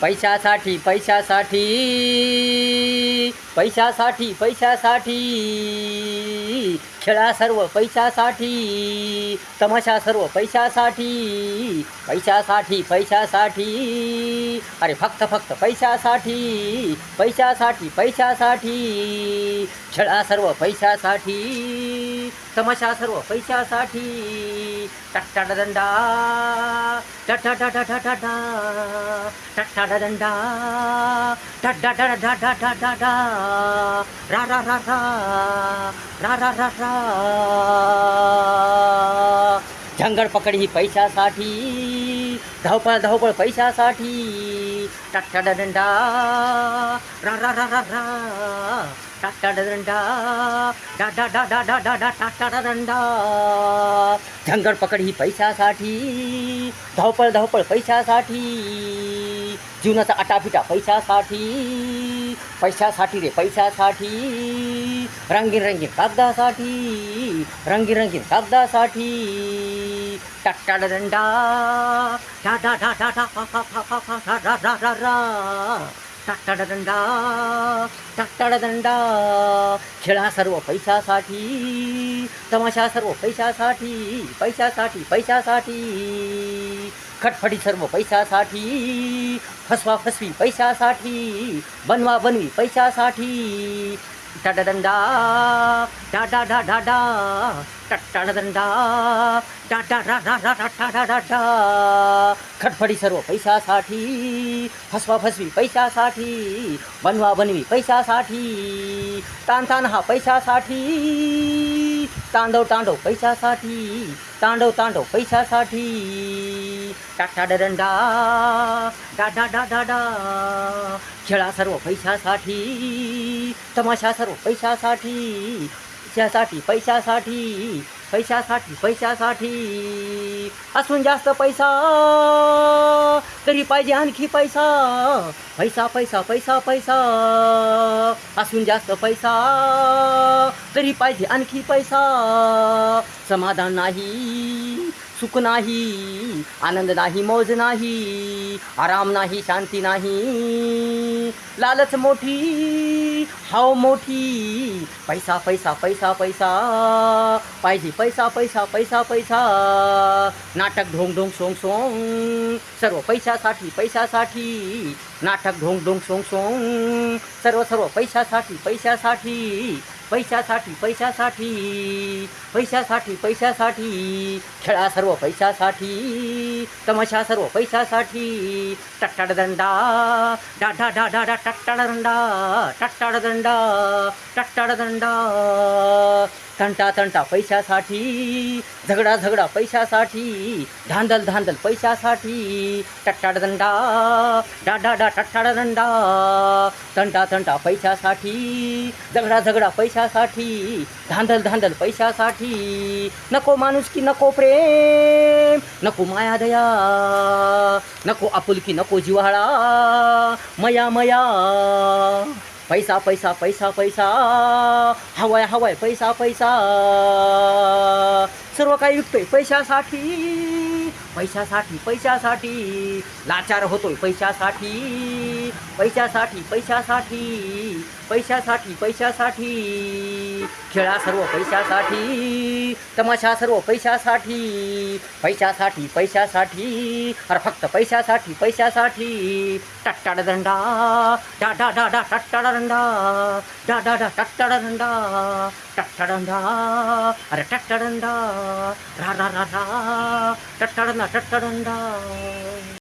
पैशासाठी पैशासाठी पैशासाठी पैशासाठी खेळा सर्व पैशासाठी तमाशा सर्व पैशासाठी पैशासाठी पैशासाठी अरे फक्त फक्त पैशासाठी पैशासाठी पैशासाठी खेळा सर्व पैशासाठी तमाशा सर्व पैशासाठी टट्टाडंडा टट्टाडंडा टट्टाडंडा टट्टाडंडा रा रा रा रा रा रा रा रा झंगड पकड ही पैशासाठी धावपळ धावपळ पैशासाठी टट्टाडंडा रा रा रा रा रा टट्टाडंडा डा डा डा डा डा डा डा टट्टाडंडा झंगड पकड ही पैशासाठी धावपळ धावपळ पैशासाठी जीवनाचा आटापिटा पैशासाठी पैशासाठी रे पैशासाठी रंगीन रंगीन कागदासाठी रंगीन रंगीन कागदासाठी टट्टाडंडा डा डा डा डा डा फा फा फा फा फा रा रा रा रा टट्टाडंडा टट्टाडंडा खेळा सर्व पैशासाठी तमाशा सर्व पैशासाठी पैशासाठी पैशासाठी खटफटी सर्व पैशासाठी फसवा फसवी पैशासाठी बनवा बनवी पैशासाठी टडडंडा डा डा डा डा डा टट्टाडंडा डा डा डा डा डा डा डा डा डा खटफटी सर्व पैशासाठी फसवा फसवी पैशासाठी बनवा बनवी पैशासाठी तान तान हा पैशासाठी तांडव तांडव पैशासाठी तांडव तांडव पैशासाठी टट्टाडंडा डा डा डा डा डा खेळा सर्व पैशासाठी तमाशा सर्व पैशासाठी पैशासाठी पैशासाठी पैशासाठी पैशासाठी असून जास्त पैसा तरी पाहिजे आणखी पैसा पैसा पैसा पैसा पैसा असून जास्त पैसा तरी पाहिजे आणखी पैसा समाधान नाही सुख नाही आनंद नाही मौज नाही आराम नाही शांती नाही लालच मोठी हाव मोठी पैसा पैसा पैसा पैसा पाहिजे पैसा पैसा पैसा पैसा नाटक ढोंग ढोंग सोंग सोंग सर्व पैशासाठी पैशासाठी नाटक ढोंग ढोंग सोंग सोंग सर्व सर्व पैशासाठी पैशासाठी पैशासाठी पैशासाठी पैशासाठी पैशासाठी खेळा सर्व पैशासाठी तमाशा सर्व पैशासाठी टट्टाडंडा डा डा डा डा डा टट्टाडंडा टट्टाडंडा टट्टाडंडा तंटा तंटा पैशासाठी झगडा झगडा पैशासाठी धांदल धांदल पैशासाठी टट्टाडंडा डा डा डा टट्टाडंडा तंटा तंटा पैशासाठी झगडा झगडा पैशासाठी धांदल धांदल पैशासाठी नको माणुसकी नको प्रेम नको माया दया नको आपुलकी नको जिव्हाळा मया मया पैसा पैसा पैसा पैसा हवाय हवाय पैसा पैसा सर्व काही विकतोय पैशासाठी पैशासाठी पैशासाठी लाचार होतोय पैशासाठी पैशासाठी पैशासाठी पैशासाठी पैशासाठी खेळा सर्व पैशासाठी तमाशा सर्व पैशासाठी पैशासाठी पैशासाठी अरे फक्त पैशासाठी पैशासाठी टट्टाडंडा डा डा डा डा टट्टाडंडा डा डा डा टट्टाडंडा टट्टाडंडा अरे टट्टाडंडा रा रा रा रा टट्टाडंडा टट्टाडंडा